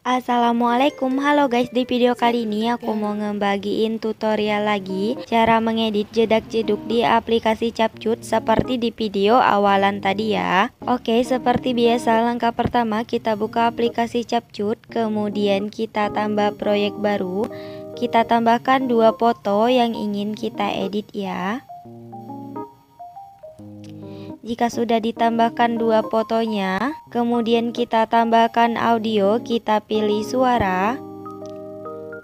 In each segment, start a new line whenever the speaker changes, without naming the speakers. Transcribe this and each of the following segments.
Assalamualaikum, halo guys. Di video kali ini aku mau ngebagiin tutorial lagi cara mengedit jedak-jeduk di aplikasi Capcut seperti di video awalan tadi ya. Oke, seperti biasa langkah pertama kita buka aplikasi Capcut, kemudian kita tambah proyek baru. Kita tambahkan 2 foto yang ingin kita edit ya. Jika sudah ditambahkan 2 fotonya, kemudian kita tambahkan audio, kita pilih suara,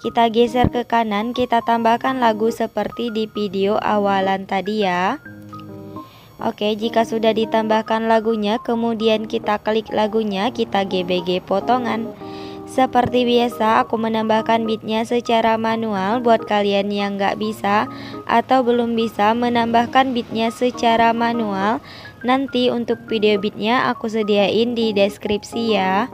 kita geser ke kanan, kita tambahkan lagu seperti di video awalan tadi ya. Oke, jika sudah ditambahkan lagunya, kemudian kita klik lagunya, kita GBG potongan. Seperti biasa aku menambahkan beatnya secara manual. Buat kalian yang nggak bisa atau belum bisa menambahkan beatnya secara manual, nanti untuk video beatnya aku sediain di deskripsi ya.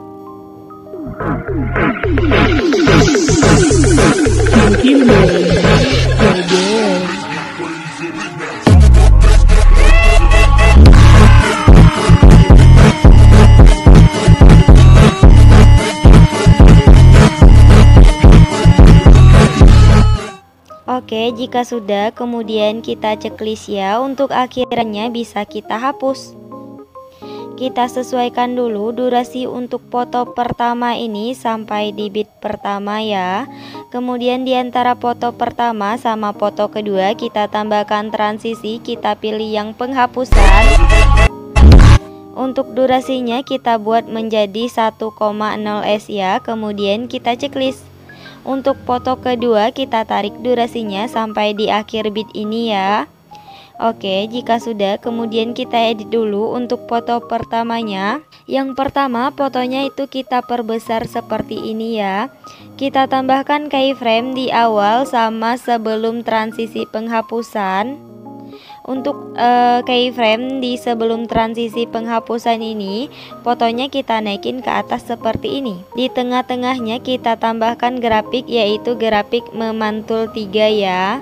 Oke, jika sudah, kemudian kita checklist ya. Untuk akhirannya bisa kita hapus. Kita sesuaikan dulu durasi untuk foto pertama ini sampai di beat pertama ya. Kemudian di antara foto pertama sama foto kedua kita tambahkan transisi, kita pilih yang penghapusan. Untuk durasinya kita buat menjadi 1,0s ya. Kemudian kita checklist. Untuk foto kedua kita tarik durasinya sampai di akhir beat ini ya. Oke, jika sudah, kemudian kita edit dulu untuk foto pertamanya. Yang pertama fotonya itu kita perbesar seperti ini ya. Kita tambahkan keyframe di awal sama sebelum transisi penghapusan. Untuk keyframe di sebelum transisi penghapusan ini, fotonya kita naikin ke atas seperti ini. Di tengah-tengahnya kita tambahkan grafik, yaitu grafik memantul 3 ya.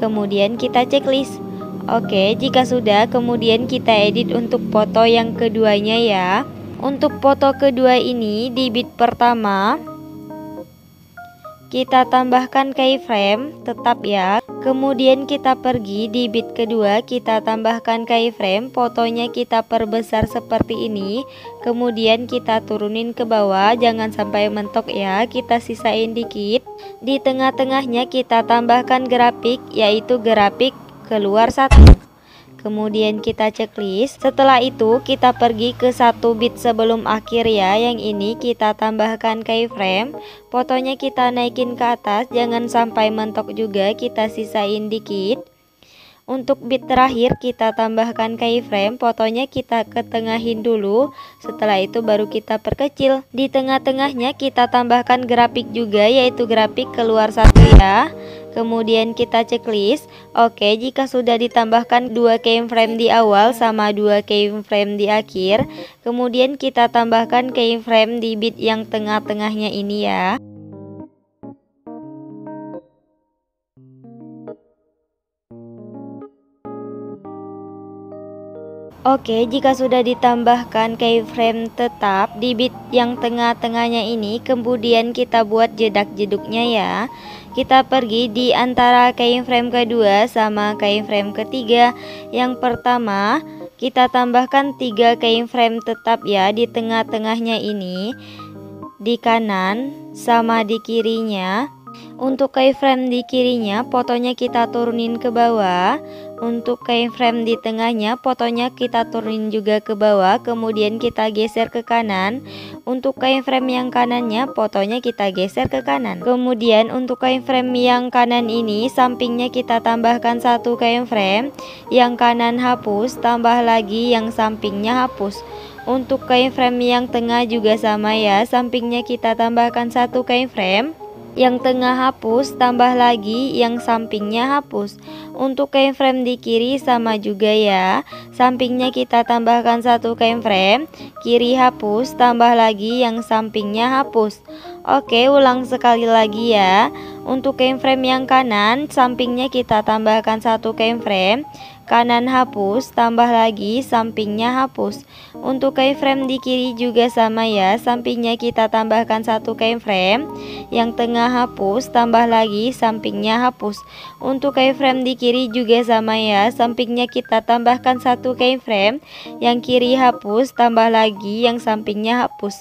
Kemudian kita checklist. Oke, jika sudah, kemudian kita edit untuk foto yang keduanya ya. Untuk foto kedua ini di beat pertama kita tambahkan keyframe tetap ya. Kemudian kita pergi di beat kedua, kita tambahkan keyframe, fotonya kita perbesar seperti ini. Kemudian kita turunin ke bawah, jangan sampai mentok ya, kita sisain dikit. Di tengah-tengahnya kita tambahkan grafik, yaitu grafik keluar 1. Kemudian kita checklist. Setelah itu kita pergi ke 1 beat sebelum akhir ya. Yang ini kita tambahkan keyframe, fotonya kita naikin ke atas, jangan sampai mentok juga, kita sisain dikit. Untuk beat terakhir kita tambahkan keyframe, fotonya kita ketengahin dulu. Setelah itu baru kita perkecil. Di tengah-tengahnya kita tambahkan grafik juga, yaitu grafik keluar 1 ya. Kemudian kita checklist. Oke, jika sudah ditambahkan 2 keyframe di awal sama 2 keyframe di akhir, kemudian kita tambahkan keyframe di beat yang tengah-tengahnya ini ya. Oke, jika sudah ditambahkan keyframe tetap di beat yang tengah-tengahnya ini, kemudian kita buat jedak-jeduknya ya. Kita pergi di antara keyframe kedua sama keyframe ketiga. Yang pertama kita tambahkan 3 keyframe tetap ya di tengah-tengahnya ini, di kanan sama di kirinya. Untuk keyframe di kirinya fotonya kita turunin ke bawah. Untuk keyframe di tengahnya fotonya kita turunin juga ke bawah. Kemudian kita geser ke kanan. Untuk keyframe yang kanannya fotonya kita geser ke kanan. Kemudian untuk keyframe yang kanan ini sampingnya kita tambahkan 1 keyframe. Yang kanan hapus, tambah lagi yang sampingnya hapus. Untuk keyframe yang tengah juga sama ya, sampingnya kita tambahkan satu keyframe. Yang tengah hapus, tambah lagi yang sampingnya hapus. Untuk keyframe di kiri sama juga ya, sampingnya kita tambahkan satu keyframe, kiri hapus, tambah lagi yang sampingnya hapus. Oke, ulang sekali lagi ya. Untuk keyframe yang kanan, sampingnya kita tambahkan satu keyframe, kanan hapus, tambah lagi sampingnya hapus. Untuk keyframe di kiri juga sama ya, sampingnya kita tambahkan satu keyframe, yang tengah hapus, tambah lagi sampingnya hapus. Untuk keyframe di kiri juga sama ya, sampingnya kita tambahkan satu keyframe, yang kiri hapus, tambah lagi yang sampingnya hapus.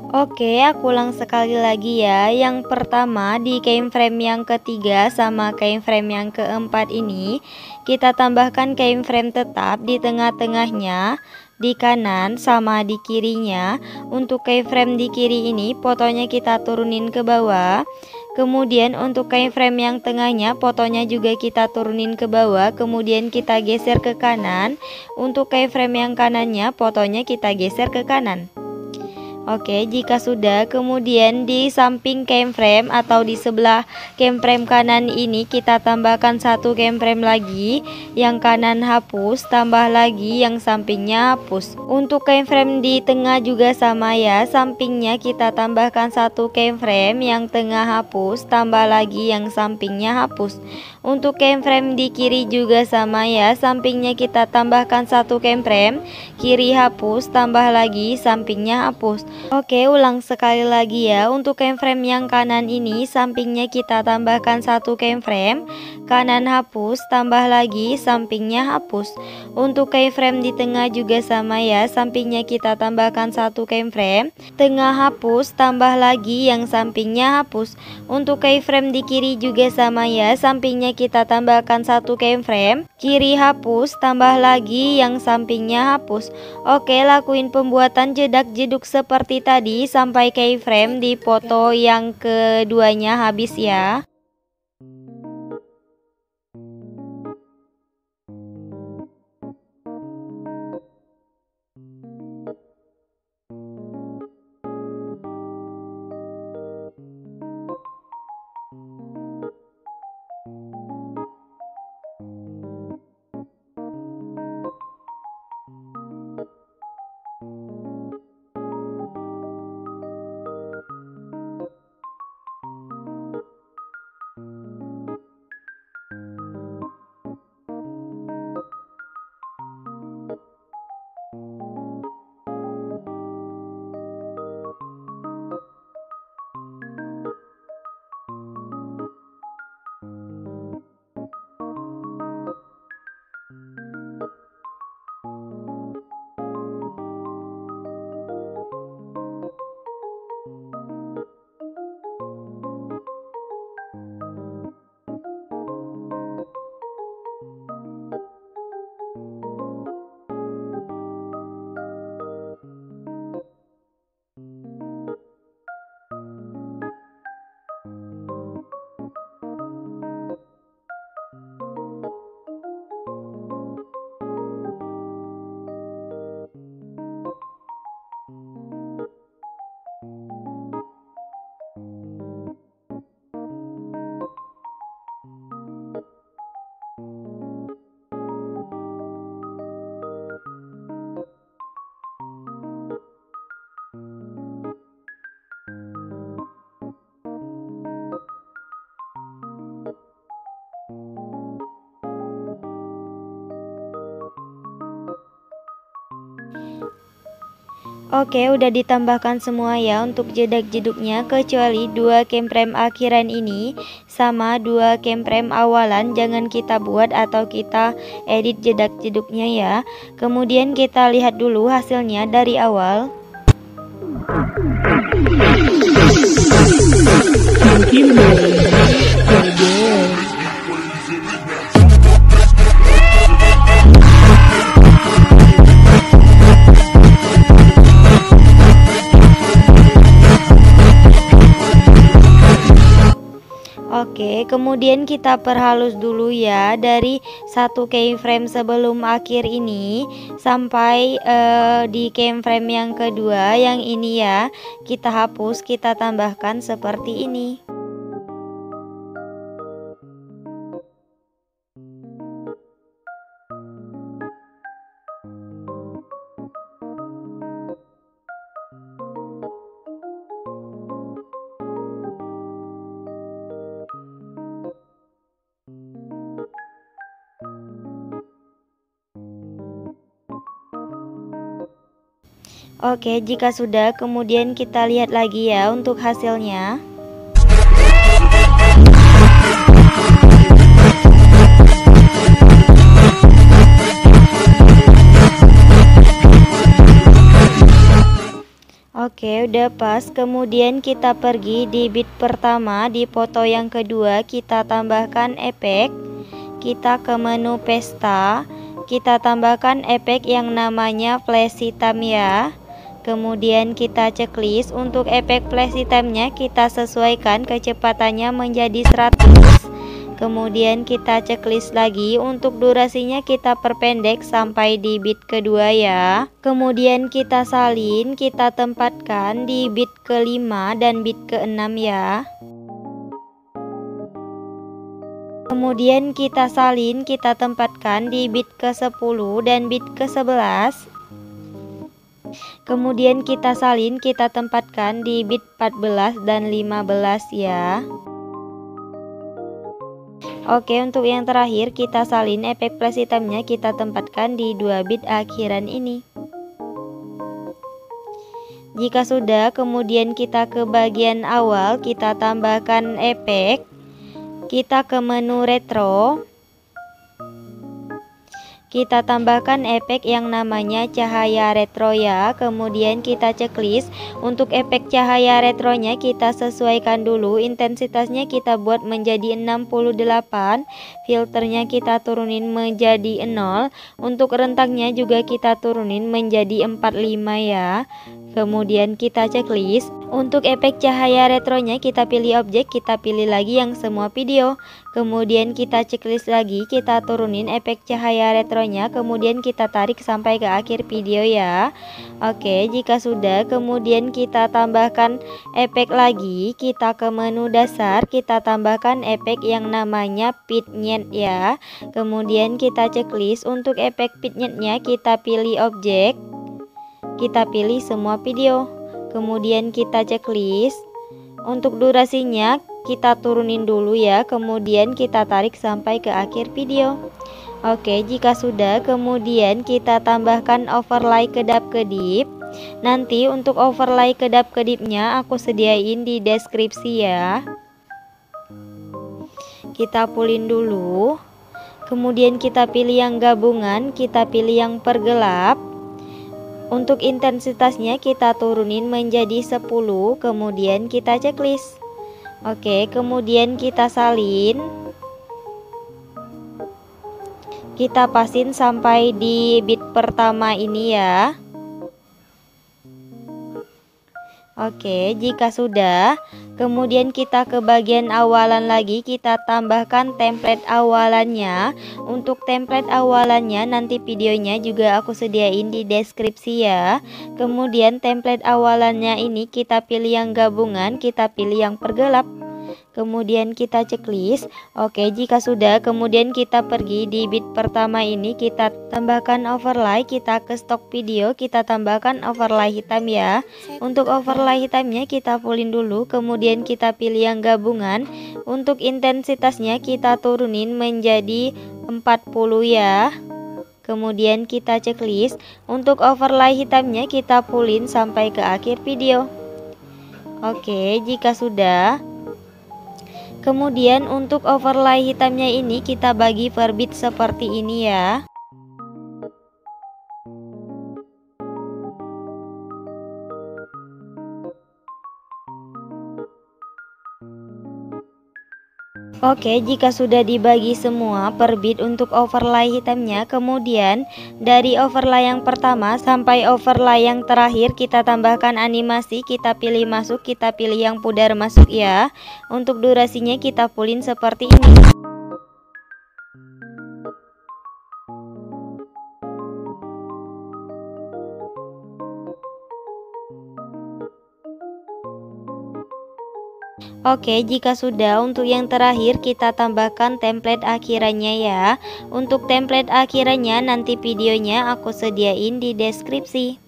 Oke, aku ulang sekali lagi ya. Yang pertama di keyframe yang ketiga sama keyframe yang keempat ini, kita tambahkan keyframe tetap di tengah-tengahnya, di kanan sama di kirinya. Untuk keyframe di kiri ini fotonya kita turunin ke bawah. Kemudian untuk keyframe yang tengahnya fotonya juga kita turunin ke bawah, kemudian kita geser ke kanan. Untuk keyframe yang kanannya fotonya kita geser ke kanan. Oke, jika sudah, kemudian di samping keyframe atau di sebelah keyframe kanan ini kita tambahkan satu keyframe lagi, yang kanan hapus, tambah lagi yang sampingnya hapus. Untuk keyframe di tengah juga sama ya, sampingnya kita tambahkan satu keyframe, yang tengah hapus, tambah lagi yang sampingnya hapus. Untuk keyframe di kiri juga sama ya, sampingnya kita tambahkan satu keyframe, kiri hapus, tambah lagi sampingnya hapus. Oke, ulang sekali lagi ya. Untuk keyframe yang kanan ini sampingnya kita tambahkan satu keyframe, kanan hapus, tambah lagi sampingnya hapus. Untuk keyframe di tengah juga sama ya, sampingnya kita tambahkan satu keyframe, tengah hapus, tambah lagi yang sampingnya hapus. Untuk keyframe di kiri juga sama ya, sampingnya kita tambahkan satu keyframe, kiri hapus, tambah lagi yang sampingnya hapus. Oke, lakuin pembuatan jedak-jeduk seperti tadi sampai keyframe di foto yang keduanya habis ya. Oke, udah ditambahkan semua ya untuk jedak-jeduknya, kecuali dua keyframe akhiran ini sama dua keyframe awalan jangan kita buat atau kita edit jedak-jeduknya ya. Kemudian kita lihat dulu hasilnya dari awal. Oke, Oke, kemudian kita perhalus dulu ya dari satu keyframe sebelum akhir ini sampai di keyframe yang kedua yang ini ya. Kita hapus, kita tambahkan seperti ini. Oke, jika sudah, kemudian kita lihat lagi ya untuk hasilnya. Oke, udah pas. Kemudian kita pergi di bit pertama, di foto yang kedua, kita tambahkan efek. Kita ke menu pesta, kita tambahkan efek yang namanya flash hitam ya. Kemudian kita checklist. Untuk efek flash hitamnya kita sesuaikan kecepatannya menjadi 100. Kemudian kita checklist lagi. Untuk durasinya kita perpendek sampai di bit kedua ya. Kemudian kita salin, kita tempatkan di bit ke-5 dan bit ke-6 ya. Kemudian kita salin, kita tempatkan di bit ke-10 dan bit ke-11. Kemudian kita salin, kita tempatkan di bit 14 dan 15 ya. Oke, untuk yang terakhir kita salin, efek flash hitamnya kita tempatkan di 2 bit akhiran ini. Jika sudah, kemudian kita ke bagian awal, kita tambahkan efek. Kita ke menu retro, kita tambahkan efek yang namanya cahaya retro ya. Kemudian kita checklist. Untuk efek cahaya retronya kita sesuaikan dulu, intensitasnya kita buat menjadi 68, filternya kita turunin menjadi 0, untuk rentangnya juga kita turunin menjadi 45 ya. Kemudian kita checklist. Untuk efek cahaya retronya kita pilih objek, kita pilih lagi yang semua video. Kemudian kita checklist lagi, kita turunin efek cahaya retronya, kemudian kita tarik sampai ke akhir video ya. Oke, jika sudah, kemudian kita tambahkan efek lagi. Kita ke menu dasar, kita tambahkan efek yang namanya vignette ya. Kemudian kita checklist. Untuk efek vignette-nya kita pilih objek, kita pilih semua video. Kemudian kita checklist. Untuk durasinya kita turunin dulu ya, kemudian kita tarik sampai ke akhir video. Oke, jika sudah, kemudian kita tambahkan overlay kedap-kedip. Nanti untuk overlay kedap-kedipnya aku sediain di deskripsi ya. Kita pulin dulu. Kemudian kita pilih yang gabungan, kita pilih yang pergelap. Untuk intensitasnya kita turunin menjadi 10, kemudian kita checklist. Oke, kemudian kita salin. Kita pasin sampai di bit pertama ini ya. Oke, jika sudah, kemudian kita ke bagian awalan lagi, kita tambahkan template awalannya. Untuk template awalannya nanti videonya juga aku sediain di deskripsi ya. Kemudian template awalannya ini kita pilih yang gabungan, kita pilih yang pergelap. Kemudian kita checklist. Oke, jika sudah, kemudian kita pergi di bit pertama ini, kita tambahkan overlay, kita ke stok video, kita tambahkan overlay hitam ya. Untuk overlay hitamnya kita pulin dulu, kemudian kita pilih yang gabungan. Untuk intensitasnya kita turunin menjadi 40 ya. Kemudian kita checklist. Untuk overlay hitamnya kita pulin sampai ke akhir video. Oke, jika sudah, kemudian untuk overlay hitamnya ini kita bagi per bit seperti ini ya. Oke, jika sudah dibagi semua per bit untuk overlay hitamnya, kemudian dari overlay yang pertama sampai overlay yang terakhir kita tambahkan animasi, kita pilih masuk, kita pilih yang pudar masuk ya. Untuk durasinya kita fullin seperti ini. Oke, jika sudah, untuk yang terakhir kita tambahkan template akhirannya ya. Untuk template akhirannya nanti videonya aku sediain di deskripsi.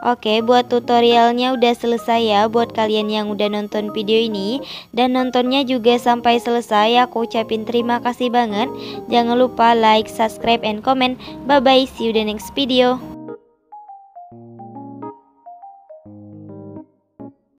Oke, buat tutorialnya udah selesai ya. Buat kalian yang udah nonton video ini dan nontonnya juga sampai selesai, aku ucapin terima kasih banget. Jangan lupa like, subscribe, and comment. Bye bye, see you the next video.